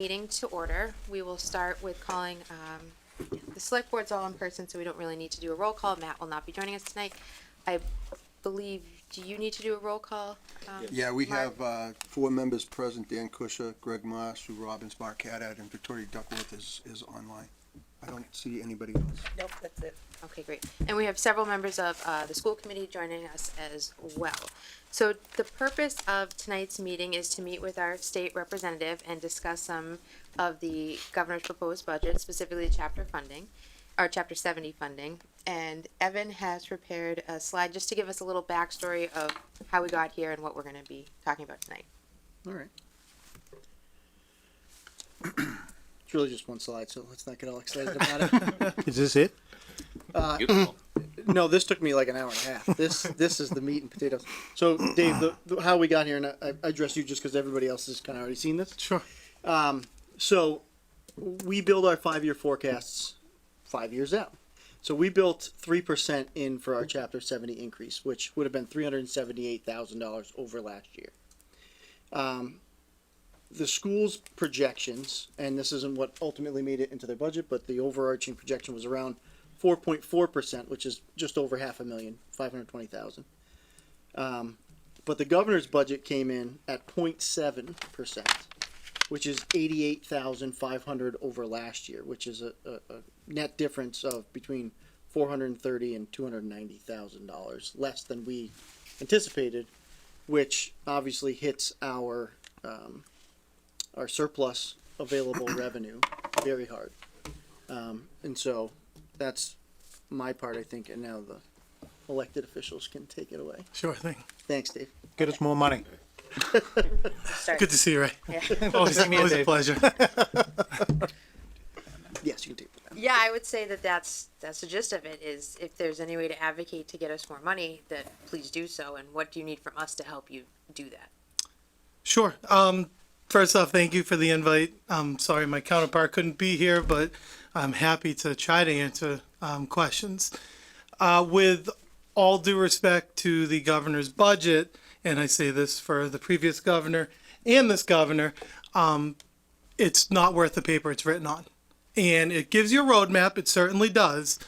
Meeting to order. We will start with calling the select board's all in person, so we don't really need to do a roll call. Matt will not be joining us tonight. I believe, do you need to do a roll call? Yeah, we Mark? have 4 members present: Dan Kusha, Greg Moss, Sue Robbins, Mark Haddad, and Victoria Duckworth is online. I don't see anybody else. Nope, that's it. Okay, great. And we have several members of the school committee joining us as well. So the purpose of tonight's meeting is to meet with our state representative and discuss some of the governor's proposed budget, specifically chapter funding, or chapter 70 funding. And Evan has prepared a slide just to give us a little backstory of how we got here and what we're going to be talking about tonight. All right. It's really just one slide, so let's not get all excited about it. Is this it? No, this took me like an hour and a half. This is the meat and potatoes. So, Dave, how we got here, and I address you just because everybody else has kind of already seen this. Sure. So, we build our 5-year forecasts 5 years out. So we built 3% in for our Chapter 70 increase, which would have been $378,000 over last year. The school's projections, and this isn't what ultimately made it into their budget, but the overarching projection was around 4.4%, which is just over $520,000. But the governor's budget came in at 0.7%, which is $88,500 over last year, which is a net difference of between $430,000 and $290,000 less than we anticipated, which obviously hits our surplus available revenue very hard. And so that's my part, I think, and now the elected officials can take it away. Sure thing. Thanks, Dave. Get us more money. Start. Good to see you, Ray. Yeah. Always a pleasure. Yes, you can take it. Yeah, I would say that that's the gist of it, is if there's any way to advocate to get us more money, that please do so. And what do you need from us to help you do that? Sure. First off, thank you for the invite. I'm sorry my counterpart couldn't be here, but I'm happy to try to answer questions. With all due respect to the governor's budget, and I say this for the previous governor and this governor, it's not worth the paper it's written on. And it gives you a roadmap, it certainly does,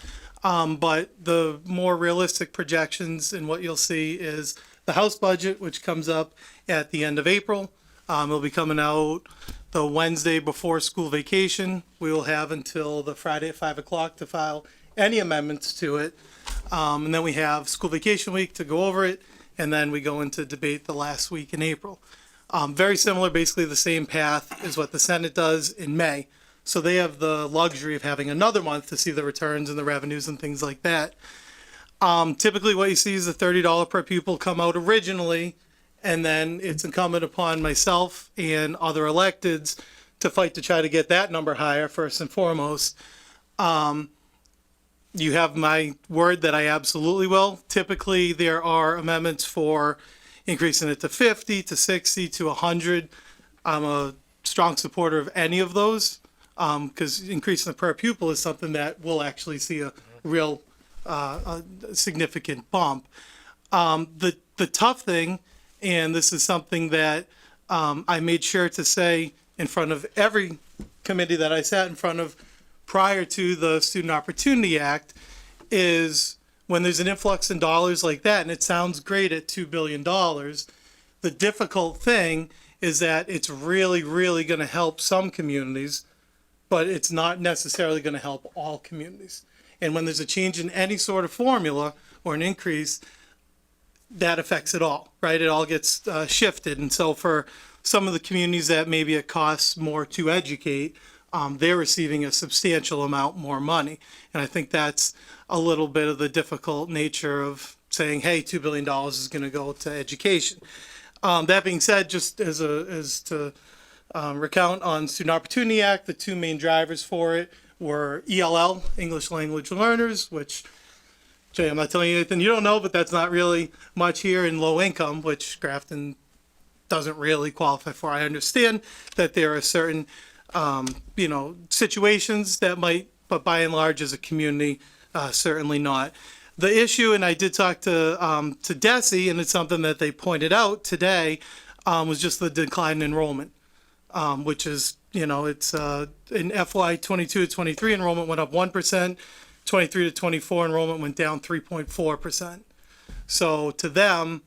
but the more realistic projections and what you'll see is the House budget, which comes up at the end of April. It'll be coming out the Wednesday before school vacation. We will have until the Friday at 5 o'clock to file any amendments to it. And then we have school vacation week to go over it, and then we go into debate the last week in April. Very similar, basically the same path as what the Senate does in May. So they have the luxury of having another month to see the returns and the revenues and things like that. Typically what you see is the $30 per pupil come out originally, and then it's incumbent upon myself and other electeds to fight to try to get that number higher first and foremost. You have my word that I absolutely will. Typically there are amendments for increasing it to 50, to 60, to 100. I'm a strong supporter of any of those, because increasing the per pupil is something that will actually see a real a significant bump. The tough thing, and this is something that I made sure to say in front of every committee that I sat in front of prior to the Student Opportunity Act, is when there's an influx in dollars like that, and it sounds great at $2 billion, the difficult thing is that it's really, really going to help some communities, but it's not necessarily going to help all communities. And when there's a change in any sort of formula or an increase, that affects it all, right? It all gets shifted. And so for some of the communities that maybe it costs more to educate, they're receiving a substantial amount more money. And I think that's a little bit of the difficult nature of saying, hey, $2 billion is going to go to education. That being said, just as to recount on Student Opportunity Act, the two main drivers for it were ELL, English Language Learners, which, Jay, I'm not telling you anything you don't know, but that's not really much here, in low income, which Grafton doesn't really qualify for. I understand that there are certain, situations that might, but by and large as a community, certainly not. The issue, and I did talk to Desi, and it's something that they pointed out today, was just the decline in enrollment, which is, it's in FY 22 to 23 enrollment went up 1%, 23 to 24 enrollment went down 3.4%. So to them,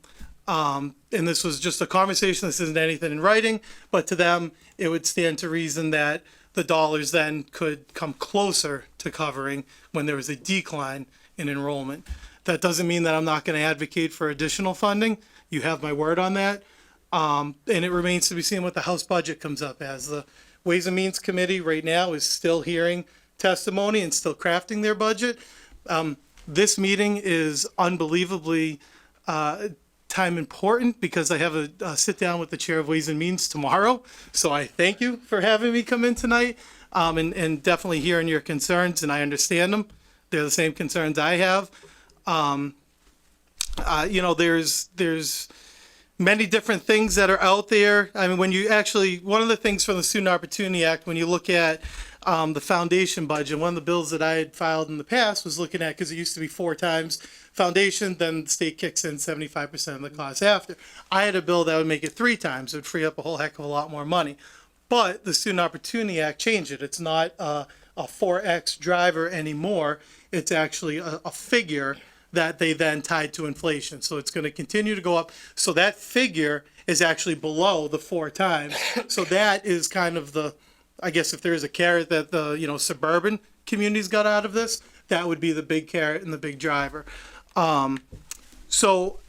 and this was just a conversation, this isn't anything in writing, but to them, it would stand to reason that the dollars then could come closer to covering when there was a decline in enrollment. That doesn't mean that I'm not going to advocate for additional funding. You have my word on that. And it remains to be seen what the House budget comes up as. The Ways and Means Committee right now is still hearing testimony and still crafting their budget. This meeting is unbelievably time important because I have a sit down with the chair of Ways and Means tomorrow. So I thank you for having me come in tonight, and definitely hearing your concerns, and I understand them. They're the same concerns I have. There's many different things that are out there. I mean, when you actually, one of the things from the Student Opportunity Act, when you look at the foundation budget, one of the bills that I had filed in the past was looking at, because it used to be 4 times foundation, then the state kicks in 75% of the cost after. I had a bill that would make it 3 times. It would free up a whole heck of a lot more money. But the Student Opportunity Act changed it. It's not a 4X driver anymore. It's actually a figure that they then tied to inflation. So it's going to continue to go up. So that figure is actually below the 4 times. So that is kind of the, I guess if there is a carrot that the, suburban communities got out of this, that would be the big carrot and the big driver. So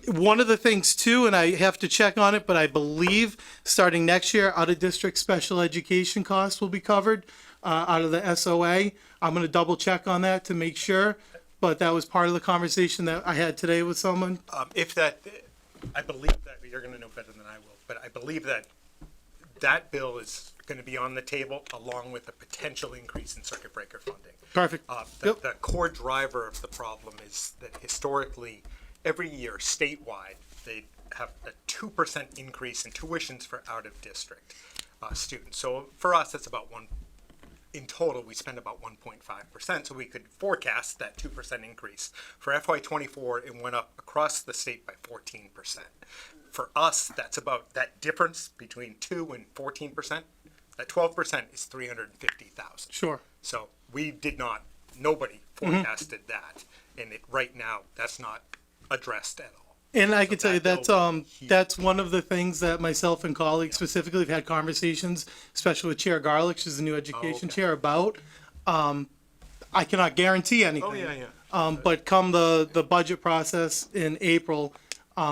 one of the things too, and I have to check on it, but I believe starting next year, out of district special education costs will be covered out of the SOA. I'm going to double check on that to make sure, but that was part of the conversation that I had today with someone. I believe that you're going to know better than I will, but I believe that bill is going to be on the table along with a potential increase in circuit breaker funding. Perfect. Yep. The core driver of the problem is that historically, every year statewide, they have a 2% increase in tuitions for out of district students. So for us, that's about in total, we spend about 1.5%, so we could forecast that 2% increase. For FY24, it went up across the state by 14%. For us, that's about that difference between 2 and 14%. That 12% is 350,000. Sure. So nobody forecasted that, and right now, that's not addressed at all. And I can tell you that that's one of the things that myself and colleagues specifically have had conversations, especially with Chair Garlick, she's the new education chair, about. I cannot guarantee anything. Oh, yeah. But come the budget process in April,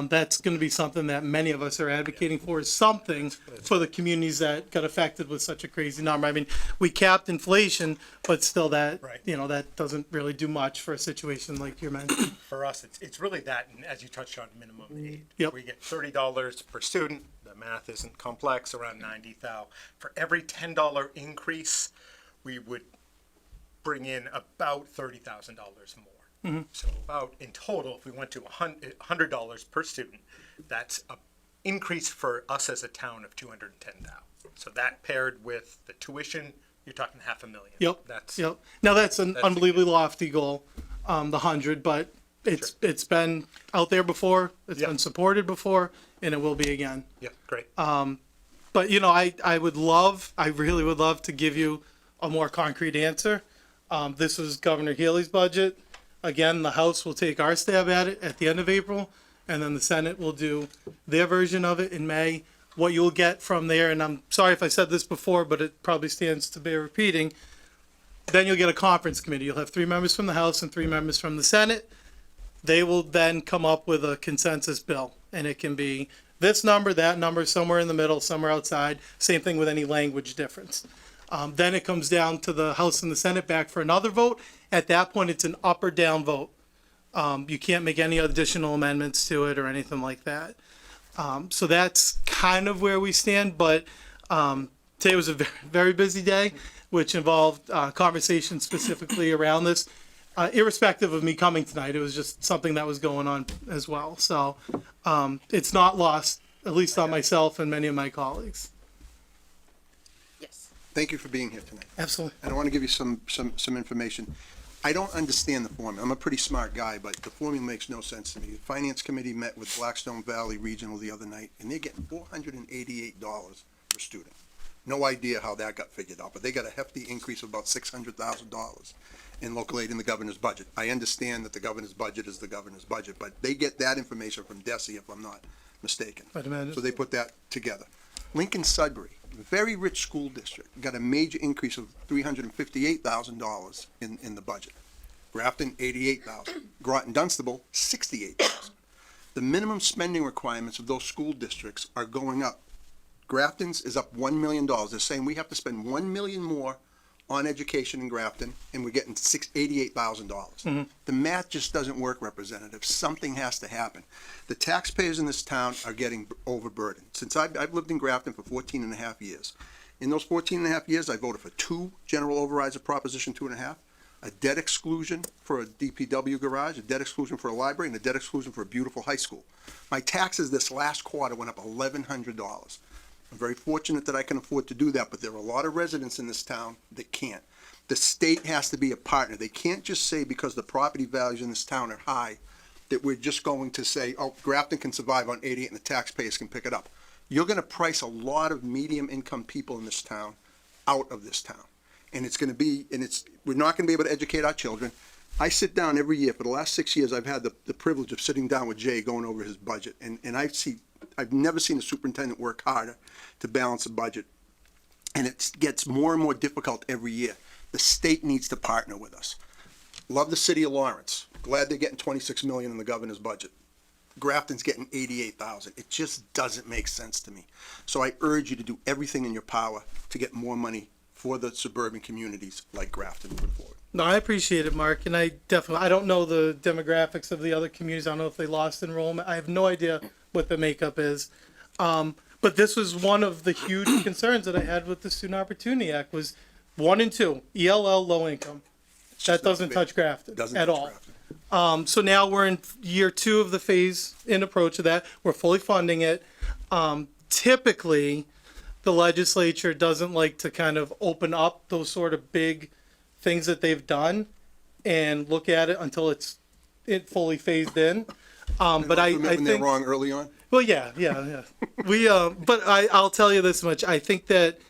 that's going to be something that many of us are advocating for, is something for the communities that got affected with such a crazy number. I mean, we capped inflation, but still that, Right. That doesn't really do much for a situation like you're mentioning. For us, it's really that, and as you touched on, minimum aid. Yep. We get $30 per student. The math isn't complex, around 90,000. For every $10 increase, we would bring in about $30,000 more. Mm-hmm. So about, in total, if we went to $100 per student, that's an increase for us as a town of $210,000. So that paired with the tuition, you're talking $500,000. Yep. Now that's an unbelievably good. lofty goal, the 100, but it's been out there before. It's been supported before, and it will be again. Yeah, great. But I really would love to give you a more concrete answer. This was Governor Healy's budget. Again, the House will take our stab at it at the end of April, and then the Senate will do their version of it in May. What you'll get from there, and I'm sorry if I said this before, but it probably stands to bear repeating, then you'll get a conference committee. You'll have 3 members from the House and 3 members from the Senate. They will then come up with a consensus bill, and it can be this number, that number, somewhere in the middle, somewhere outside. Same thing with any language difference. Then it comes down to the House and the Senate back for another vote. At that point, it's an up or down vote. You can't make any additional amendments to it or anything like that. So that's kind of where we stand, but today was a very, very busy day, which involved conversations specifically around this. Irrespective of me coming tonight, it was just something that was going on as well. So it's not lost, at least on myself and many of my colleagues. Yes. Thank you for being here tonight. Absolutely. And I want to give you some information. I don't understand the formula. I'm a pretty smart guy, but the formula makes no sense to me. The Finance Committee met with Blackstone Valley Regional the other night, and they're getting $488 per student. No idea how that got figured out, but they got a hefty increase of about $600,000 in local aid in the governor's budget. I understand that the governor's budget is the governor's budget, but they get that information from DESI, if I'm not mistaken. I'd imagine. So they put that together. Lincoln Sudbury, very rich school district, got a major increase of $358,000 in the budget. Grafton, $88,000. Groton Dunstable, $68,000. The minimum spending requirements of those school districts are going up. Grafton's is up $1 million. They're saying we have to spend $1 million more on education in Grafton, and we're getting $88,000. The math just doesn't work, Representative. Something has to happen. The taxpayers in this town are getting overburdened. Since I've lived in Grafton for 14 and a half years. In those 14 and a half years, I voted for 2 general overrides of Proposition 2.5, a debt exclusion for a DPW garage, a debt exclusion for a library, and a debt exclusion for a beautiful high school. My taxes this last quarter went up $1,100. I'm very fortunate that I can afford to do that, but there are a lot of residents in this town that can't. The state has to be a partner. They can't just say because the property values in this town are high that we're just going to say, oh, Grafton can survive on 88 and the taxpayers can pick it up. You're going to price a lot of medium income people in this town out of this town. And it's going to be, we're not going to be able to educate our children. I sit down every year. For the last 6 years, I've had the privilege of sitting down with Jay going over his budget. And I've never seen a superintendent work harder to balance a budget. And it gets more and more difficult every year. The state needs to partner with us. Love the city of Lawrence. Glad they're getting $26 million in the governor's budget. Grafton's getting $88,000. It just doesn't make sense to me. So I urge you to do everything in your power to get more money for the suburban communities like Grafton moving forward. No, I appreciate it, Mark, and I don't know the demographics of the other communities. I don't know if they lost enrollment. I have no idea what the makeup is. But this was one of the huge concerns that I had with the Student Opportunity Act was 1 and 2, ELL, low income. That doesn't touch Grafton at all. So now we're in year 2 of the phase-in approach of that. We're fully funding it. Typically, the legislature doesn't like to kind of open up those sort of big things that they've done and look at it until it's fully phased in. But I think they're wrong early on. Well, yeah. But I'll tell you this much. I think that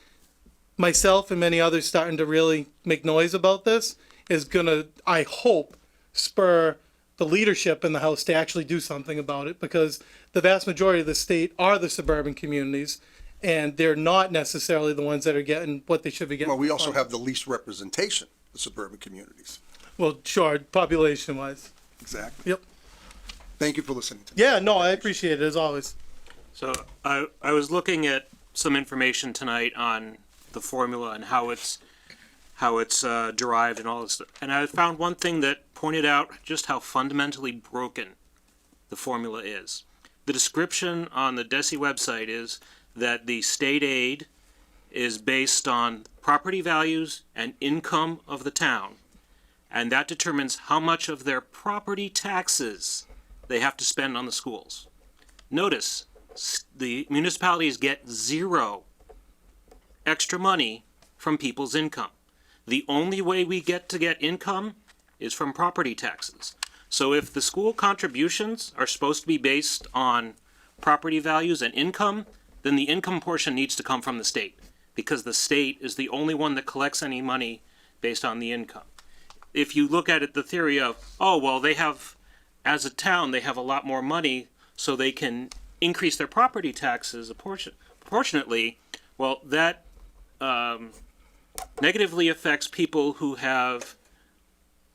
myself and many others starting to really make noise about this is gonna, I hope, spur the leadership in the House to actually do something about it, because the vast majority of the state are the suburban communities, and they're not necessarily the ones that are getting what they should be getting. Well, we also have the least representation of suburban communities. Well, sure, population-wise. Exactly. Yep. Thank you for listening to me. Yeah, no, I appreciate it as always. So I was looking at some information tonight on the formula and how it's derived and all this stuff. And I found one thing that pointed out just how fundamentally broken the formula is. The description on the DESI website is that the state aid is based on property values and income of the town, and that determines how much of their property taxes they have to spend on the schools. Notice, the municipalities get 0 extra money from people's income. The only way we get income is from property taxes. So if the school contributions are supposed to be based on property values and income, then the income portion needs to come from the state, because the state is the only one that collects any money based on the income. If you look at it, the theory of, oh, well, they have, as a town, they have a lot more money, so they can increase their property taxes proportionately, well, that negatively affects people who have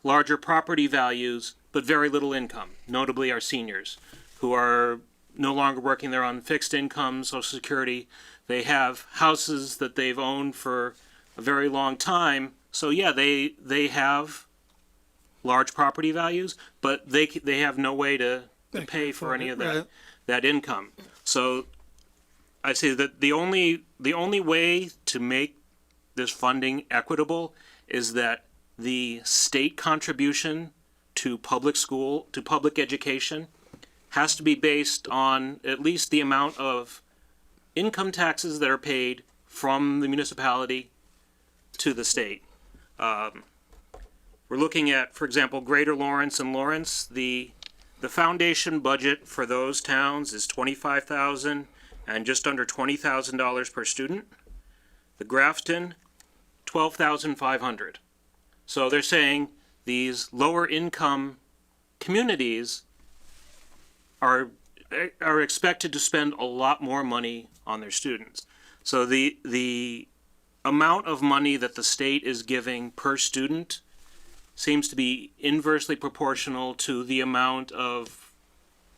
larger property values but very little income, notably our seniors, who are no longer working. They're on fixed income, Social Security. They have houses that they've owned for a very long time. So yeah, they have large property values, but they have no way to to pay for any of that Right. that income. So I say that the only way to make this funding equitable is that the state contribution to public education has to be based on at least the amount of income taxes that are paid from the municipality to the state. We're looking at, for example, Greater Lawrence and Lawrence. The foundation budget for those towns is $25,000 and just under $20,000 per student. The Grafton, $12,500. So they're saying these lower income communities are expected to spend a lot more money on their students. So the amount of money that the state is giving per student seems to be inversely proportional to the amount of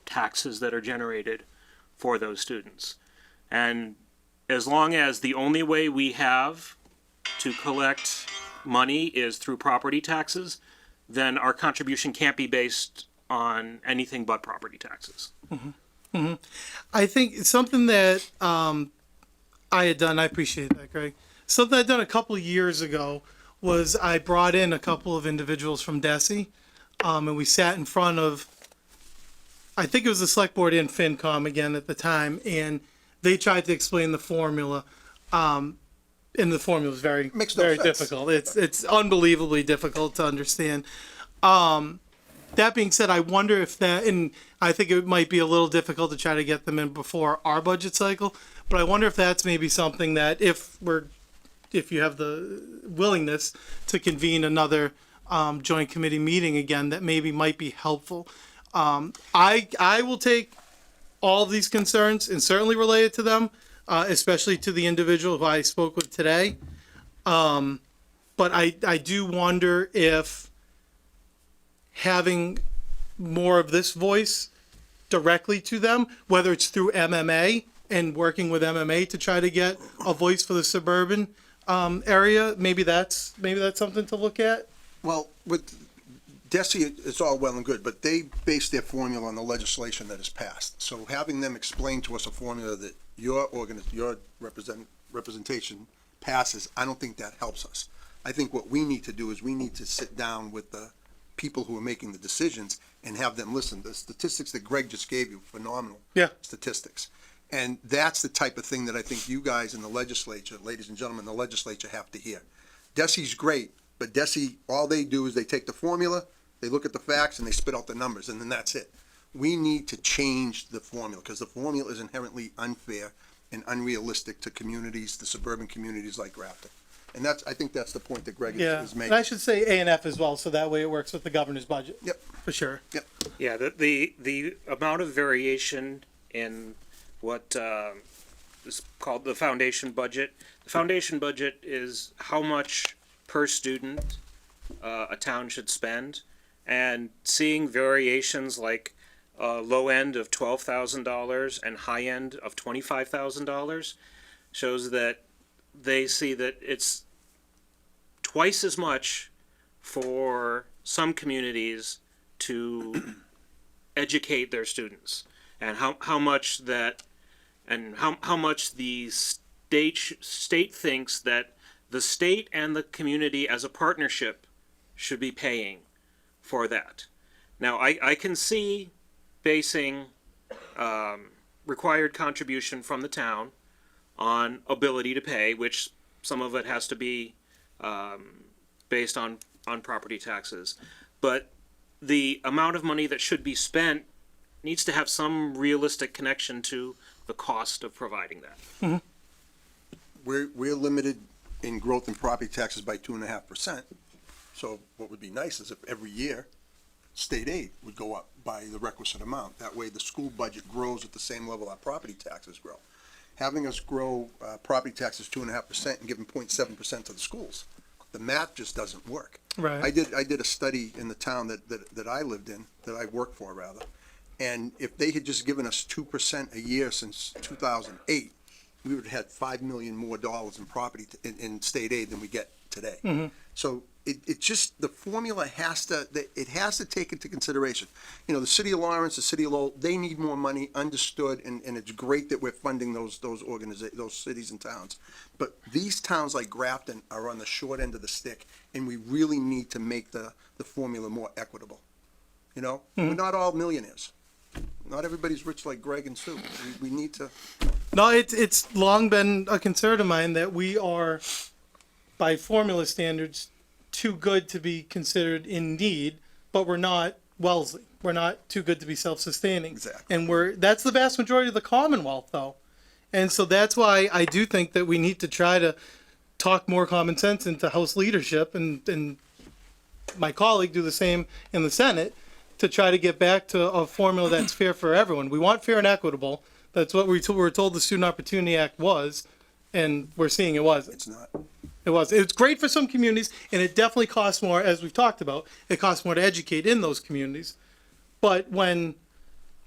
taxes that are generated for those students. And as long as the only way we have to collect money is through property taxes, then our contribution can't be based on anything but property taxes. I think something that I had done, I appreciate that, Greg. Something I'd done a couple of years ago was I brought in a couple of individuals from DESI, and we sat in front of, I think it was the select board and FinCom again at the time, and they tried to explain the formula. And the formula was very, Makes no very sense. difficult. It's unbelievably difficult to understand. That being said, I wonder if that, and I think it might be a little difficult to try to get them in before our budget cycle, but I wonder if that's maybe something that if you have the willingness to convene another joint committee meeting again, that maybe might be helpful. I will take all of these concerns and certainly relay it to them, especially to the individual who I spoke with today. But I do wonder if having more of this voice directly to them, whether it's through MMA and working with MMA to try to get a voice for the suburban area, maybe that's something to look at. Well, with DESI, it's all well and good, but they base their formula on the legislation that is passed. So having them explain to us a formula that your representation passes, I don't think that helps us. I think what we need to do is we need to sit down with the people who are making the decisions and have them listen. The statistics that Greg just gave you, phenomenal statistics. And that's the type of thing that I think you guys in the legislature, ladies and gentlemen, the legislature have to hear. DESI's great, but DESI, all they do is they take the formula, they look at the facts, and they spit out the numbers, and then that's it. We need to change the formula, because the formula is inherently unfair and unrealistic to communities, the suburban communities like Grafton. And I think that's the point that Greg Yeah, is and making. I should say A and F as well, so that way it works with the governor's budget. Yep. For sure. Yep. Yeah, the amount of variation in what is called the foundation budget. The foundation budget is how much per student a town should spend, and seeing variations like low end of $12,000 and high end of $25,000 shows that they see that it's twice as much for some communities to educate their students, and how much that, and how much the state thinks that the state and the community as a partnership should be paying for that. Now, I can see basing required contribution from the town on ability to pay, which some of it has to be based on property taxes. But the amount of money that should be spent needs to have some realistic connection to the cost of providing that. We're limited in growth in property taxes by 2.5%. So what would be nice is if every year state aid would go up by the requisite amount. That way the school budget grows at the same level our property taxes grow. Having us grow property taxes 2.5% and giving 0.7% to the schools, the math just doesn't work. Right. I did a study in the town that I lived in, that I worked for rather, and if they had just given us 2% a year since 2008, we would have had $5 million more in property, in state aid than we get today. So it just, the formula has to, it has to take into consideration. You know, the city of Lawrence, the city of Lowell, they need more money, understood, and it's great that we're funding those those cities and towns. But these towns like Grafton are on the short end of the stick, and we really need to make the formula more equitable. You know, we're not all millionaires. Not everybody's rich like Greg and Sue. We need to. No, it's long been a concern of mine that we are, by formula standards, too good to be considered in need, but we're not Wellesley. We're not too good to be self-sustaining. Exactly. And that's the vast majority of the Commonwealth, though. And so that's why I do think that we need to try to talk more common sense into House leadership, and my colleague do the same in the Senate, to try to get back to a formula that's fair for everyone. We want fair and equitable. That's what we were told the Student Opportunity Act was, and we're seeing it wasn't. It's not. It was. It's great for some communities, and it definitely costs more, as we've talked about. It costs more to educate in those communities. But when,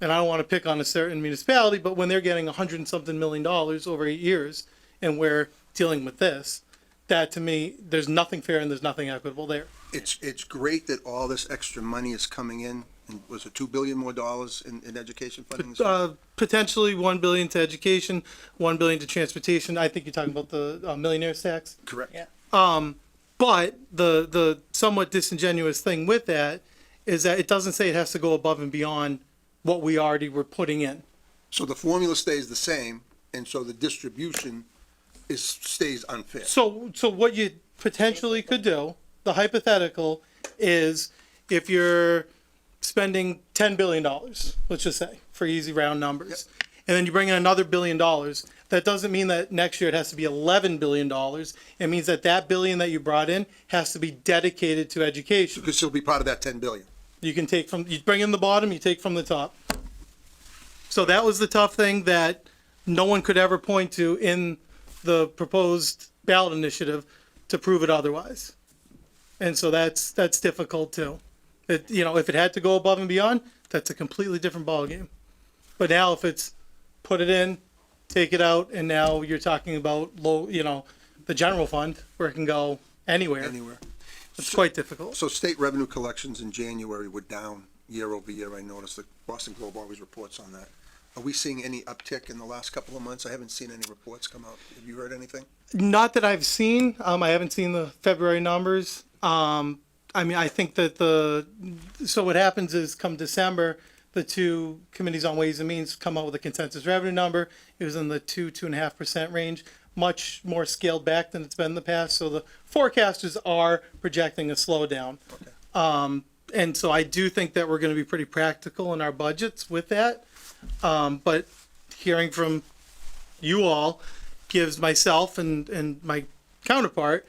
and I don't want to pick on a certain municipality, but when they're getting $100 and something million over 8 years, and we're dealing with this, that to me, there's nothing fair and there's nothing equitable there. It's great that all this extra money is coming in. And was it $2 billion more in education funding? this year? Potentially $1 billion to education, $1 billion to transportation. I think you're talking about the millionaire's tax. Correct. Yeah. But the somewhat disingenuous thing with that is that it doesn't say it has to go above and beyond what we already were putting in. So the formula stays the same, and so the distribution stays unfair. So what you potentially could do, the hypothetical, is if you're spending $10 billion, let's just say, for easy round numbers, and then you bring in another $1 billion, that doesn't mean that next year it has to be $11 billion. It means that billion that you brought in has to be dedicated to education. Because she'll be part of that 10 billion. You can take from, you bring in the bottom, you take from the top. So that was the tough thing that no one could ever point to in the proposed ballot initiative to prove it otherwise. And so that's difficult too. It, you know, if it had to go above and beyond, that's a completely different ballgame. But now if it's put it in, take it out, and now you're talking about low, you know, the general fund where it can go anywhere. Anywhere. It's quite difficult. So state revenue collections in January were down year over year. I noticed the Boston Globe always reports on that. Are we seeing any uptick in the last couple of months? I haven't seen any reports come out. Have you heard anything? Not that I've seen. I haven't seen the February numbers. I mean, I think that so what happens is come December, the two committees on Ways and Means come out with a consensus revenue number. It was in the 2.5% range, much more scaled back than it's been in the past. So the forecasters are projecting a slowdown. Okay. And so I do think that we're going to be pretty practical in our budgets with that. But hearing from you all gives myself and my counterpart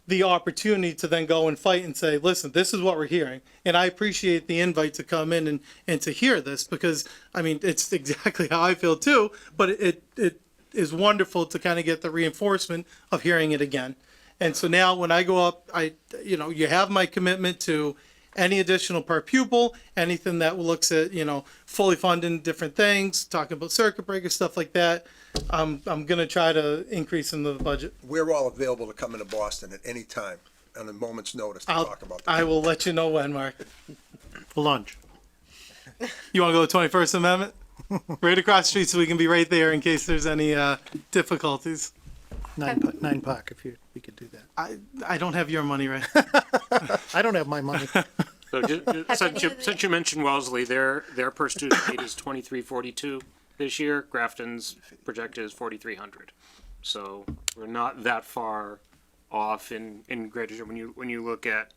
the opportunity to then go and fight and say, listen, this is what we're hearing. And I appreciate the invite to come in and to hear this, because I mean, it's exactly how I feel too, but it is wonderful to kind of get the reinforcement of hearing it again. And so now when I go up, you have my commitment to any additional per pupil, anything that looks at, fully funding different things, talking about circuit breakers, stuff like that. I'm going to try to increase in the budget. We're all available to come into Boston at any time on a moment's notice to talk about that. I will let you know when, Mark. For lunch. You want to go to 21st Amendment? Right across the street so we can be right there in case there's any difficulties. Nine Park, if we could do that. I don't have your money, right? I don't have my money. So since you mentioned Wellesley, their per student aid is $23.42 this year. Grafton's projected is $4,300. So we're not that far off in Greater when you look at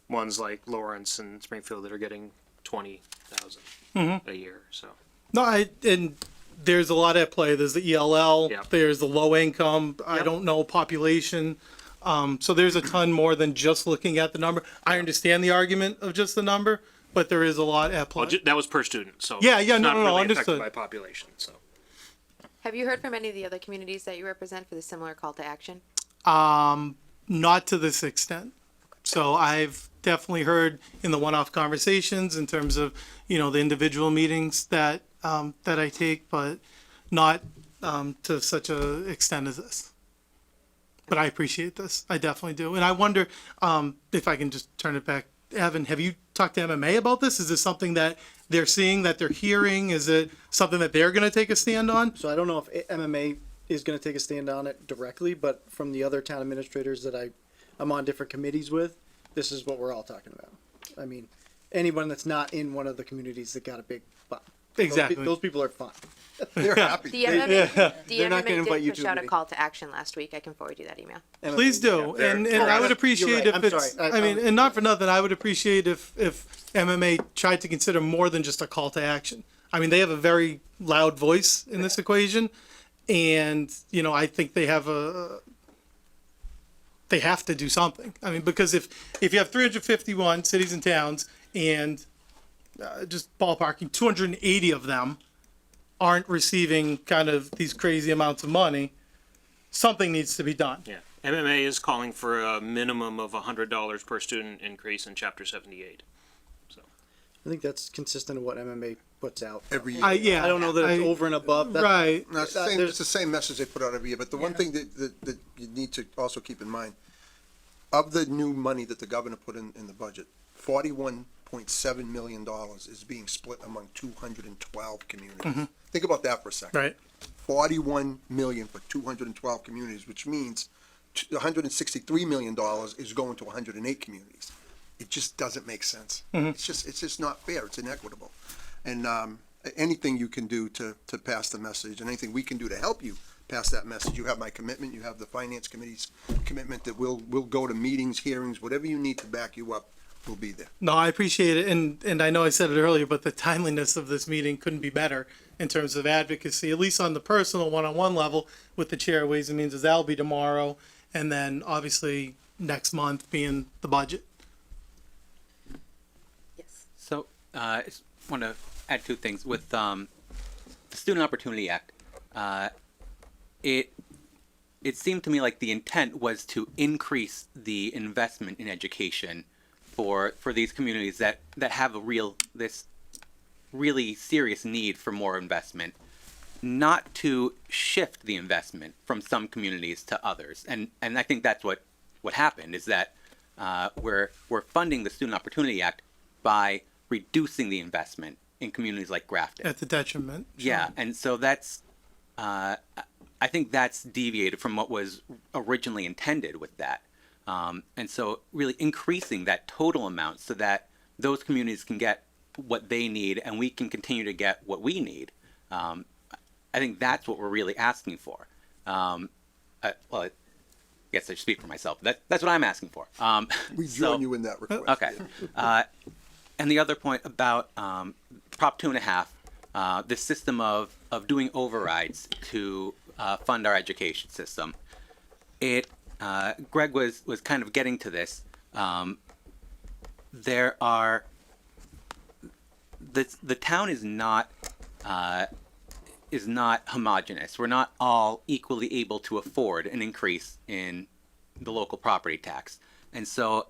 ones like Lawrence and Springfield that are getting $20,000 a year. So No, and there's a lot at play. There's the ELL. Yep. There's the low income. I Yep. don't know population. So there's a ton more than just looking at the number. I understand the argument of just the number, but there is a lot at play. well, that was per student. So Yeah, it's no, not really affected understood. by population. So. Have you heard from any of the other communities that you represent for the similar call to action? Not to this extent. So I've definitely heard in the one-off conversations in terms of, the individual meetings that I take, but not to such a extent as this. But I appreciate this. I definitely do. And I wonder if I can just turn it back. Evan, have you talked to MMA about this? Is this something that they're seeing, that they're hearing? Is it something that they're going to take a stand on? So I don't know if MMA is going to take a stand on it directly, but from the other town administrators that I'm on different committees with, this is what we're all talking about. I mean, anyone that's not in one of the communities that got a big bump. Exactly. Those people are fine. They're happy. The MMA, the They're not gonna MMA invite you did to push a out a meeting. call to action last week. I can forward you that email. Please do. And I would appreciate You're right. if I'm it's, sorry. I mean, and not for nothing, I would appreciate if MMA tried to consider more than just a call to action. I mean, they have a very loud voice in this equation. And, you know, I think they have they have to do something. I mean, because if you have 351 cities and towns and just ballparking, 280 of them aren't receiving kind of these crazy amounts of money, something needs to be done. Yeah, MMA is calling for a minimum of $100 per student increase in Chapter 78. I think that's consistent with what MMA puts out. Every year. I don't know that it's over and above. That, Right. No, it's the same message they put out every year, but the one thing that you need to also keep in mind, of the new money that the governor put in the budget, $41.7 million is being split among 212 communities. Think about that for a second. Right. 41 million for 212 communities, which means $163 million is going to 108 communities. It just doesn't make sense. It's just not fair. It's inequitable. And anything you can do to pass the message, and anything we can do to help you pass that message, you have my commitment. You have the finance committee's commitment that we'll go to meetings, hearings, whatever you need to back you up. We'll be there. No, I appreciate it, and I know I said it earlier, but the timeliness of this meeting couldn't be better in terms of advocacy, at least on the personal one-on-one level with the chair of Ways and Means, as that'll be tomorrow, and then obviously next month being the budget. Yes. So, I just want to add two things. With the Student Opportunity Act, it seemed to me like the intent was to increase the investment in education for these communities that have this really serious need for more investment, not to shift the investment from some communities to others. And I think that's what happened, is that we're funding the Student Opportunity Act by reducing the investment in communities like Grafton. At the detriment. Yeah, and so that's I think that's deviated from what was originally intended with that. And so really increasing that total amount so that those communities can get what they need and we can continue to get what we need. I think that's what we're really asking for. Well, I guess I should speak for myself. That's what I'm asking for. We join you in that request. Okay. And the other point about Prop 2.5, the system of doing overrides to fund our education system. Greg was kind of getting to this. There are the town is not homogeneous. We're not all equally able to afford an increase in the local property tax, and so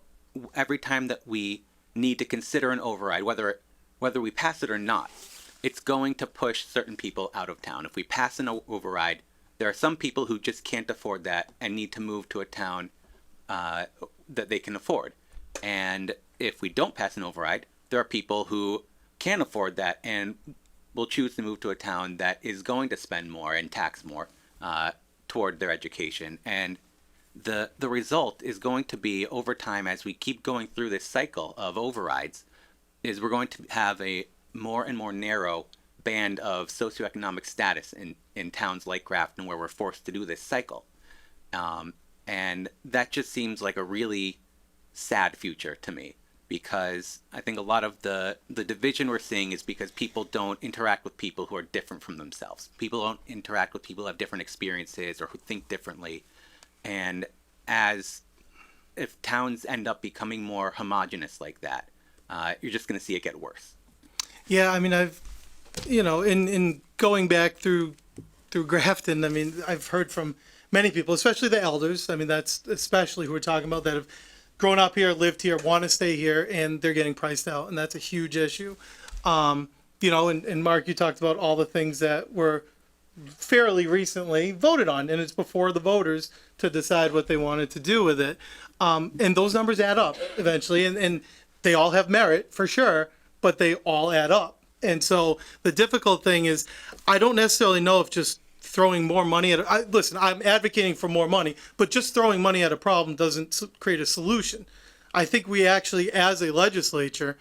every time that we need to consider an override, whether we pass it or not, it's going to push certain people out of town. If we pass an override, there are some people who just can't afford that and need to move to a town that they can afford. And if we don't pass an override, there are people who can afford that and will choose to move to a town that is going to spend more and tax more toward their education. And the result is going to be, over time, as we keep going through this cycle of overrides, is we're going to have a more and more narrow band of socioeconomic status in towns like Grafton, where we're forced to do this cycle. And that just seems like a really sad future to me, because I think a lot of the division we're seeing is because people don't interact with people who are different from themselves. People don't interact with people who have different experiences or who think differently. And if towns end up becoming more homogenous like that, you're just going to see it get worse. Yeah, I mean, in going back through Grafton, I mean, I've heard from many people, especially the elders. I mean, that's especially who we're talking about, that have grown up here, lived here, want to stay here, and they're getting priced out, and that's a huge issue. And Mark, you talked about all the things that we're fairly recently voted on, and it's before the voters to decide what they wanted to do with it. And those numbers add up eventually, and they all have merit for sure, but they all add up. And so the difficult thing is, I don't necessarily know if just throwing more money at listen, I'm advocating for more money, but just throwing money at a problem doesn't create a solution. I think we actually, as a legislature,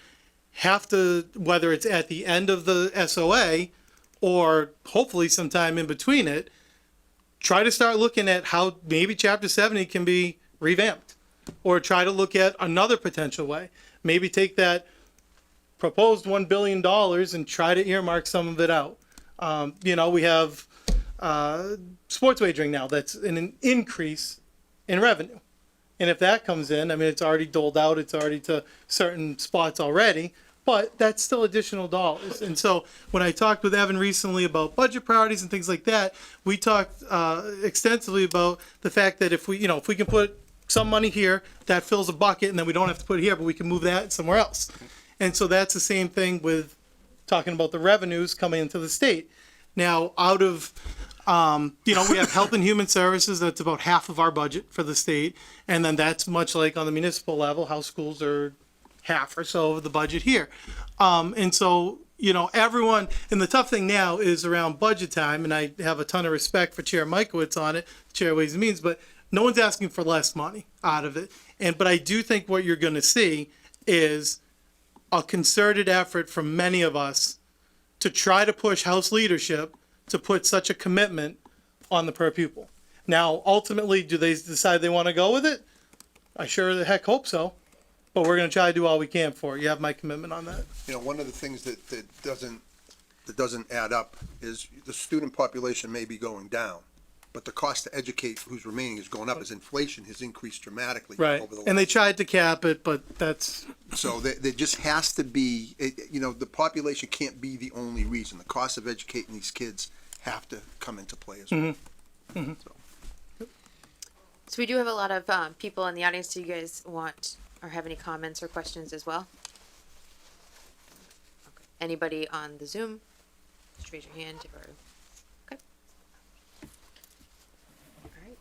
have to, whether it's at the end of the SOA or hopefully sometime in between it, try to start looking at how maybe Chapter 70 can be revamped, or try to look at another potential way. Maybe take that proposed $1 billion and try to earmark some of it out. We have sports wagering now that's an increase in revenue. And if that comes in, I mean, it's already doled out, it's already to certain spots already, but that's still additional dollars. And so when I talked with Evan recently about budget priorities and things like that, we talked extensively about the fact that if we can put some money here, that fills a bucket, and then we don't have to put it here, but we can move that somewhere else. And so that's the same thing with talking about the revenues coming into the state. Now, out of, we have Health and Human Services, that's about half of our budget for the state. And then that's much like on the municipal level, how schools are half or so of the budget here. And so, everyone, and the tough thing now is around budget time, and I have a ton of respect for Chair Mikowitz on it, Chair Ways and Means, but no one's asking for less money out of it. But I do think what you're going to see is a concerted effort from many of us to try to push House leadership to put such a commitment on the per pupil. Now, ultimately, do they decide they want to go with it? I sure the heck hope so. But we're going to try to do all we can for it. You have my commitment on that. One of the things that doesn't add up is the student population may be going down, but the cost to educate who's remaining is going up as inflation has increased dramatically Right. over the And they last. tried to cap it, but that's, So there just has to be, the population can't be the only reason. The cost of educating these kids have to come into play as well. So we do have a lot of people in the audience. Do you guys want or have any comments or questions as well? Okay. Anybody on the Zoom? Just raise your hand. Or okay. All right.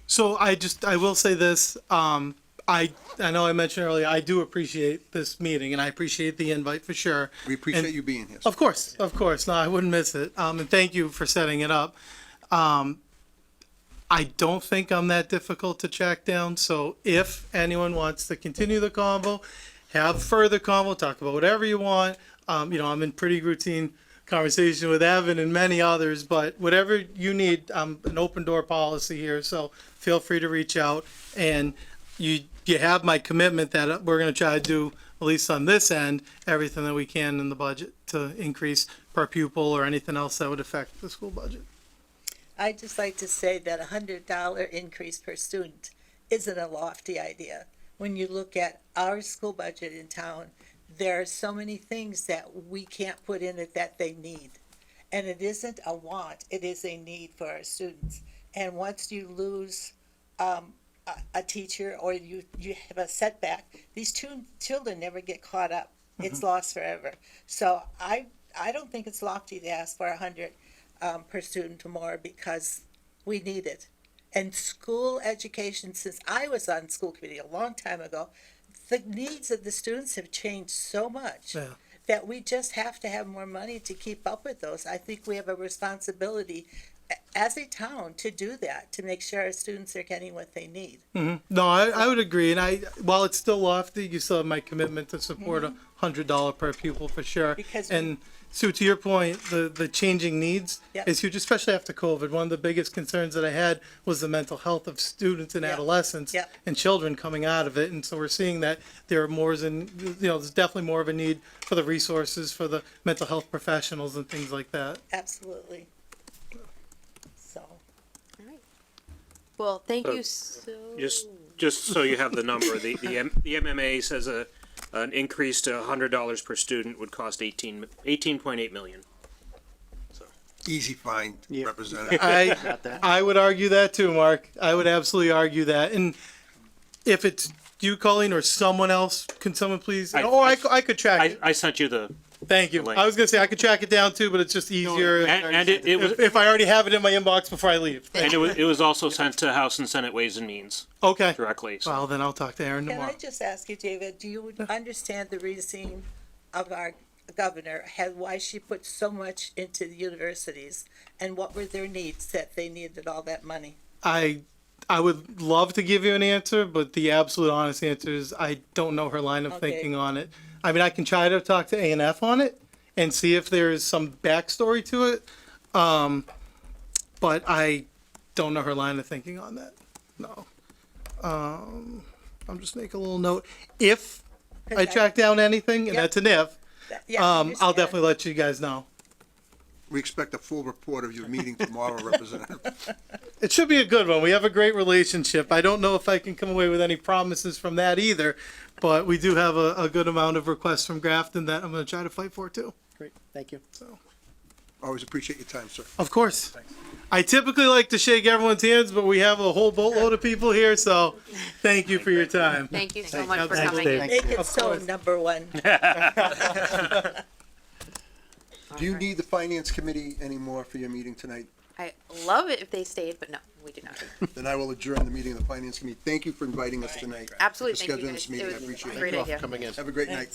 so I will say this. I know I mentioned earlier, I do appreciate this meeting, and I appreciate the invite for sure. We appreciate And- you being here. Of course. No, I wouldn't miss it. And thank you for setting it up. I don't think I'm that difficult to track down. So if anyone wants to continue the convo, have further convo, talk about whatever you want. I'm in pretty routine conversation with Evan and many others, but whatever you need, I'm an open door policy here. So feel free to reach out, and you have my commitment that we're going to try to do, at least on this end, everything that we can in the budget to increase per pupil or anything else that would affect the school budget. I'd just like to say that $100 increase per student isn't a lofty idea. When you look at our school budget in town, there are so many things that we can't put in it that they need. And it isn't a want, it is a need for our students. And once you lose a teacher or you have a setback, these two children never get caught up. It's lost forever. So I don't think it's lofty to ask for 100 per student or more, because we need it. And school education, since I was on school committee a long time ago, the needs of the students have changed so much Yeah. that we just have to have more money to keep up with those. I think we have a responsibility as a town to do that, to make sure our students are getting what they need. No, I would agree. And while it's still lofty, you still have my commitment to support $100 per pupil for sure. Because and Sue, to your point, the changing needs Yep. is huge, especially after COVID. One of the biggest concerns that I had was the mental health of students and Yep. adolescents Yep. and children coming out of it. And so we're seeing that there are more there's definitely more of a need for the resources for the mental health professionals and things like that. Absolutely. So, Well, thank So, you so. Just so you have the number, the MMA says an increase to $100 per student would cost 18.8 million. Easy find, Yeah. Representative. I would argue that too, Mark. I would absolutely argue that. And if it's you, Colleen, or someone else, can someone please? I could track it. I sent you the Thank you. link. I was gonna say I could track it down too, but it's just easier And it was, if I already have it in my inbox before I leave. and it was also sent to House and Senate Ways and Means Okay. directly. So. Well, then I'll talk to Aaron Can tomorrow. I just ask you, David, do you understand the reasoning of our governor, why she put so much into the universities, and what were their needs that they needed all that money? I would love to give you an answer, but the absolute honest answer is I don't know her line of Okay. thinking on it. I mean, I can try to talk to A&F on it and see if there's some backstory to it, but I don't know her line of thinking on that. No. I'm just making a little note. If I track down anything, and Yep. that's an if, Yeah, I I'll understand. definitely let you guys know. We expect a full report of your meeting tomorrow, Representative. It should be a good one. We have a great relationship. I don't know if I can come away with any promises from that either, but we do have a good amount of requests from Grafton that I'm going to try to fight for too. Great, thank you. Always appreciate your time, sir. Of course. I typically like to shake everyone's hands, but we have a whole boatload of people here, so thank you for your time. Thank you so much for Thanks, coming. Dave. Make it Of so, course. number one. Do you need the Finance Committee anymore for your meeting tonight? I love it if they stayed, but no, we do not. Then I will adjourn the meeting of the Finance Committee. Thank you for inviting us tonight. Absolutely, For thank you scheduling guys. this meeting. I It was appreciate a it. great idea. Coming in. Have a great night.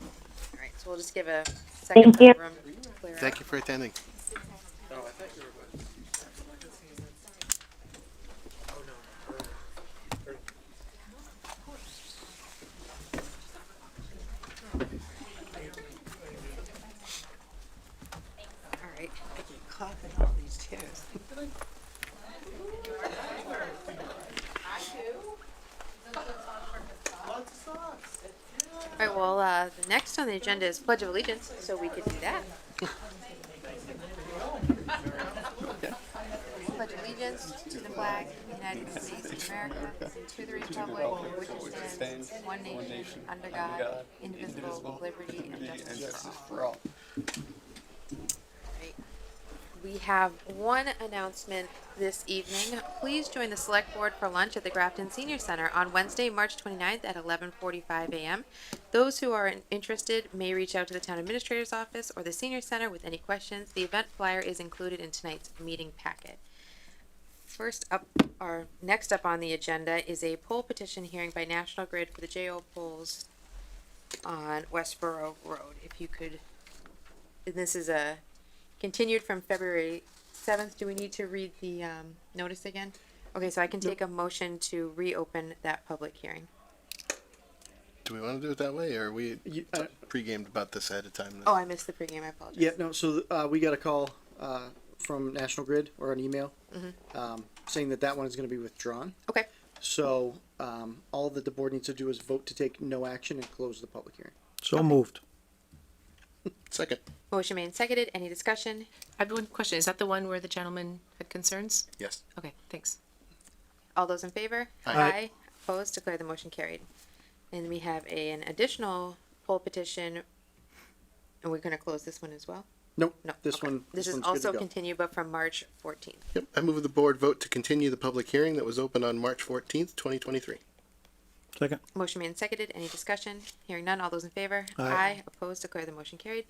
All right, so we'll just give a second for the room to clear out. Thank you for attending. All right. I can cough in all these chairs. All right, well, the next on the agenda is Pledge of Allegiance, so we could do that. Pledge allegiance to the flag of the United States of America, to the republic for which it stands, one nation, under God, indivisible, with liberty and justice for all. Right. We have one announcement this evening. Please join the Select Board for lunch at the Grafton Senior Center on Wednesday, March 29th at 11:45 a.m. Those who are interested may reach out to the Town Administrator's Office or the Senior Center with any questions. The event flyer is included in tonight's meeting packet. First up, or next up on the agenda is a poll petition hearing by National Grid for the JO polls on Westboro Road. If you could, and this is a continued from February 7th. Do we need to read the notice again? Okay, so I can take a motion to reopen that public hearing. Do we want to do it that way, or are we You- pre-gamed about this ahead of time? Oh, I missed the pregame. I apologize. Yeah, no, so, we got a call, from National Grid, or an email, saying that that one is gonna be withdrawn. Okay. So, all that the board needs to do is vote to take no action and close the public hearing. So moved. Second. Motion made and seconded. Any discussion? I have one question. Is that the one where the gentleman had concerns? Yes. Okay, thanks. All those in favor? Aye. Opposed? Declare the motion carried. And we have an additional poll petition. And we're gonna close this one as well? Nope, No. this okay. one, This is one's good to also go. continued, but from March 14th. Yep. I move the board vote to continue the public hearing that was open on March 14th, 2023. Second. Motion made and seconded. Any discussion? Hearing none. All those in favor? Aye. Opposed? Declare the motion carried.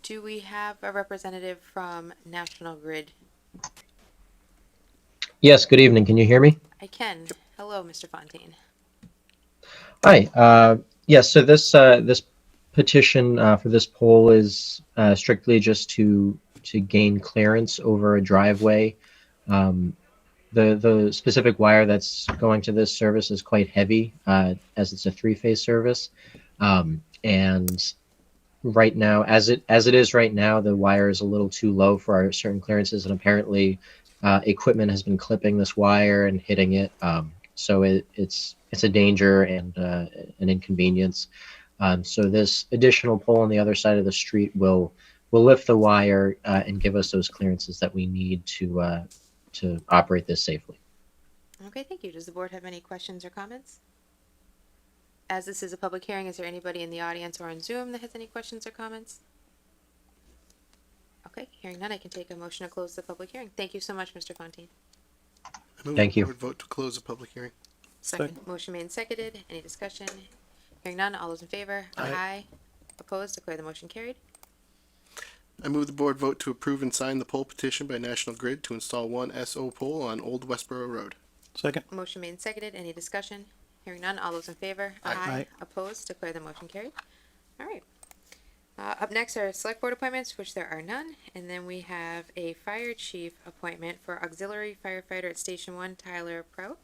Do we have a representative from National Grid? Yes, good evening. Can you hear me? I can. Hello, Mr. Fontaine. Hi. Yes, so this petition for this poll is strictly just to gain clearance over a driveway. The specific wire that's going to this service is quite heavy, as it's a three-phase service. And right now, as it is right now, the wire is a little too low for our certain clearances, and apparently equipment has been clipping this wire and hitting it. So it's a danger and an inconvenience. So this additional pole on the other side of the street will lift the wire and give us those clearances that we need to operate this safely. Okay, thank you. Does the board have any questions or comments? As this is a public hearing, is there anybody in the audience or on Zoom that has any questions or comments? Okay, hearing none, I can take a motion to close the public hearing. Thank you so much, Mr. Fontaine. I move Thank the you. board vote to close the public hearing. Second. Motion made and seconded. Any discussion? Hearing none. All those in favor? Aye. Opposed? Declare the motion carried. I move the board vote to approve and sign the poll petition by National Grid to install one SO pole on Old Westboro Road. Second. Motion made and seconded. Any discussion? Hearing none. All those in favor? Aye. Opposed? Declare the motion carried. All right. Up next are select board appointments, which there are none. And then we have a fire chief appointment for auxiliary firefighter at Station 1, Tyler Prout.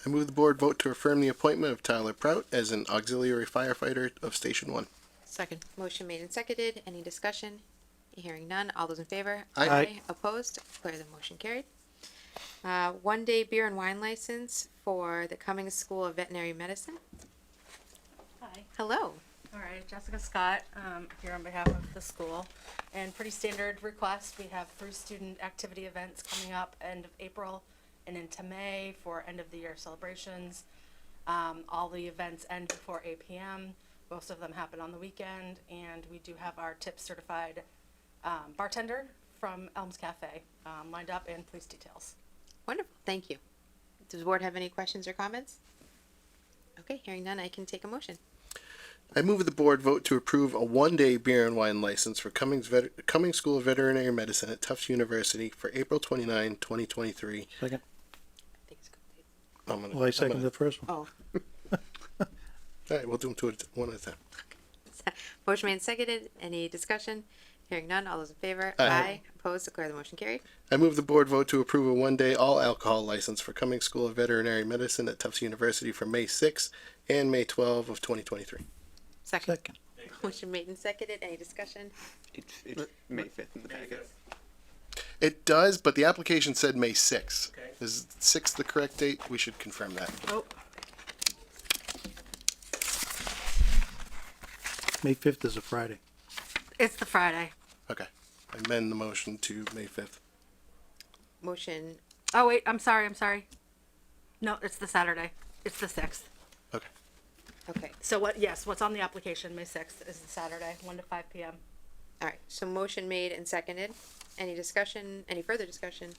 I move the board vote to affirm the appointment of Tyler Prout as an auxiliary firefighter of Station 1. Second. Motion made and seconded. Any discussion? Hearing none. All those in favor? Aye. Opposed? Declare the motion carried. 1-day beer and wine license for the Cummings School of Veterinary Medicine. Hi. Hello. All right, Jessica Scott, here on behalf of the school. And pretty standard request, we have 3 student activity events coming up end of April and into May for end of the year celebrations. All the events end before 8 p.m. Most of them happen on the weekend, and we do have our tip certified bartender from Elms Cafe lined up, and police details. Wonderful. Thank you. Does the board have any questions or comments? Okay, hearing none, I can take a motion. I move the board vote to approve a 1-day beer and wine license for Cummings School of Veterinary Medicine at Tufts University for April 29, 2023. Second. I think it's complete. I'm gonna, Well, I second the first one. Oh, All right, we'll do them one at a time. motion made and seconded. Any discussion? Hearing none. All those in favor? Aye. Opposed? Declare the motion carried. I move the board vote to approve a 1-day all alcohol license for Cummings School of Veterinary Medicine at Tufts University for May 6 and May 12 of 2023. Second. Second. Motion made and seconded. Any discussion? It's May 5th in the packet. It does, but the application said May 6. Okay. Is 6 the correct date? We should confirm that. Oh, May 5th is a Friday. it's the Friday. Okay. I amend the motion to May 5th. Motion. Oh, wait, I'm sorry. No, it's the Saturday. It's the 6th. Okay. Okay. So what's on the application, May 6th, is the Saturday, 1 to 5 p.m. All right. So motion made and seconded. Any discussion? Any further discussion?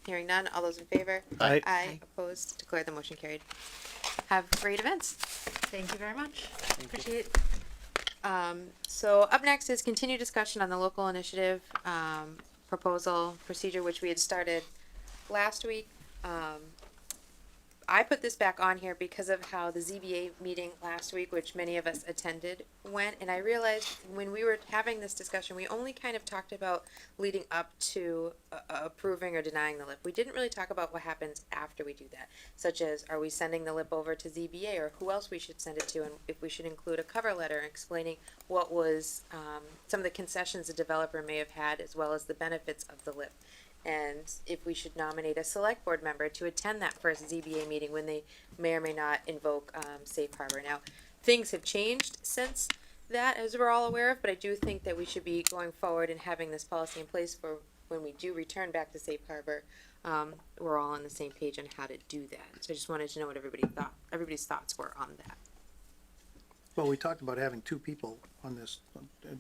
Hearing none. All those in favor? Aye. Aye. Opposed? Declare the motion carried. Have great events. Thank you very much. Appreciate it. So up next is continued discussion on the local initiative proposal procedure, which we had started last week. I put this back on here because of how the ZBA meeting last week, which many of us attended, went, and I realized when we were having this discussion, we only kind of talked about leading up to approving or denying the LIP. We didn't really talk about what happens after we do that, such as are we sending the LIP over to ZBA, or who else we should send it to, and if we should include a cover letter explaining what was some of the concessions the developer may have had, as well as the benefits of the LIP. And if we should nominate a select board member to attend that first ZBA meeting when they may or may not invoke safe harbor. Now, things have changed since that, as we're all aware of, but I do think that we should be going forward and having this policy in place for when we do return back to safe harbor. We're all on the same page on how to do that. So I just wanted to know what everybody's thoughts were on that. Well, we talked about having 2 people on this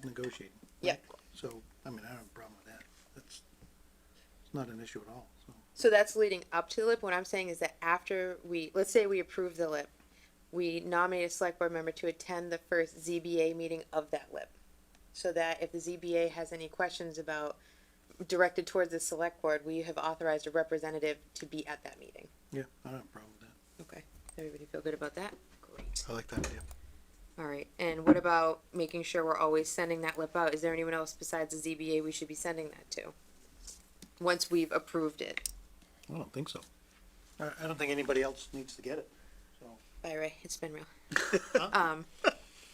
negotiating. Yep. So, I mean, I don't have a problem with that. It's not an issue at all, so. So that's leading up to the LIP. What I'm saying is that after let's say we approve the LIP, we nominate a select board member to attend the first ZBA meeting of that LIP. So that if the ZBA has any questions directed towards the select board, we have authorized a representative to be at that meeting. Yeah, I don't have a problem with that. Okay. Everybody feel good about that? Great. I like that idea. All right. And what about making sure we're always sending that LIP out? Is there anyone else besides the ZBA we should be sending that to? Once we've approved it. I don't think so. I don't think anybody else needs to get it, so. Bye, Ray. It's been real. What'd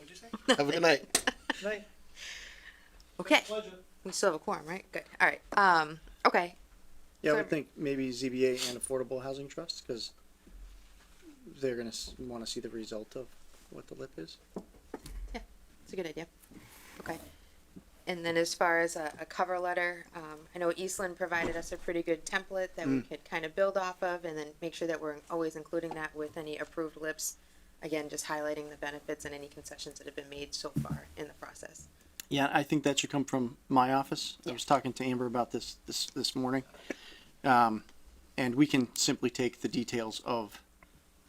you say? Have a good night. Night. Okay. Pleasure. We still have a quorum, right? Good. All right. Okay. Yeah, I So- would think maybe ZBA and Affordable Housing Trust, because they're gonna wanna see the result of what the LIP is. It's a good idea. Okay. And then as far as a cover letter, I know Eastland provided us a pretty good template that we could kind of build off of, and then make sure that we're always including that with any approved LIPs. Again, just highlighting the benefits and any concessions that have been made so far in the process. Yeah, I think that should come from my office. I was talking to Amber about this morning. And we can simply take the details of